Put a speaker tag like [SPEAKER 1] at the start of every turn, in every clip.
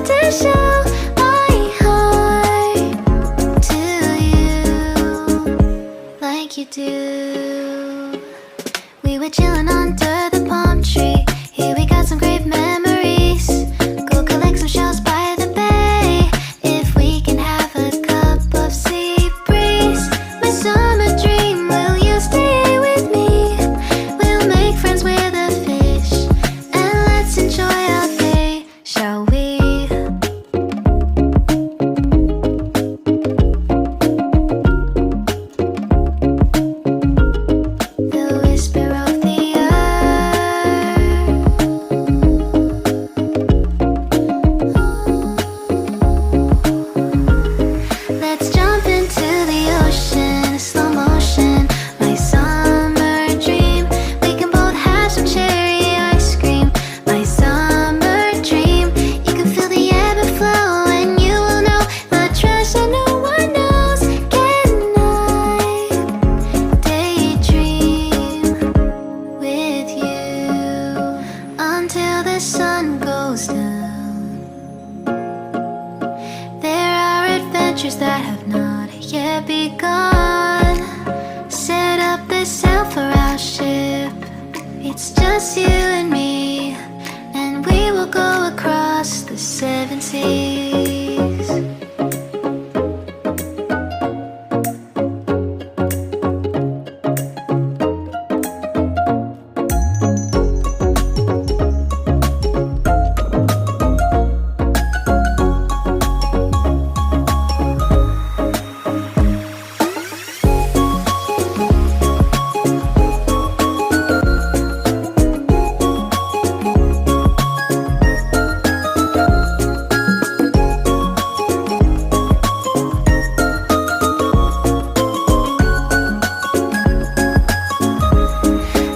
[SPEAKER 1] tempted to show my heart to you like you do. We were chilling under the palm tree. Here we got some great memories. Go collect some shells by the bay. If we can have a cup of sea breeze. My summer dream, will you stay with me? We'll make friends with the fish, and let's enjoy our day, shall we? The whisper of the Let's jump into the ocean, slow motion, my summer dream. We can both have some cherry ice cream, my summer dream. You can feel the ebb and flow, and you will know the treasure no one knows. Can I daydream with you until the sun goes down? There are adventures that have not yet begun. Set up the sail for our ship. It's just you and me, and we will go across the 7 seas.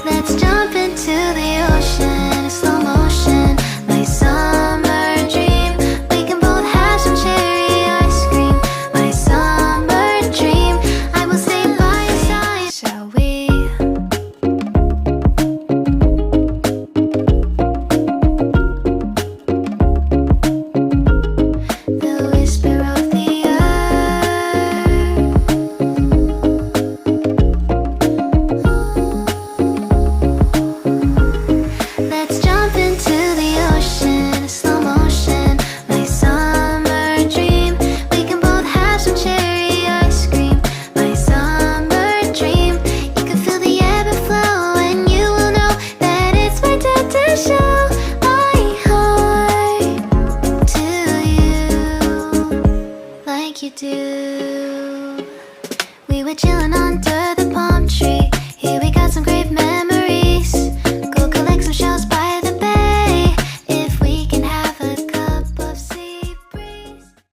[SPEAKER 1] Let's jump into the ocean, slow motion, my summer dream. We can both have some cherry ice cream, my summer dream. I will stay by your side, shall we? The whisper of the Let's jump into the ocean, slow motion, my summer dream. We can both have some cherry ice cream, my summer dream. You can feel the ebb and flow, and you will know that it's my time to show my heart to you like you do. We were chilling under the palm tree.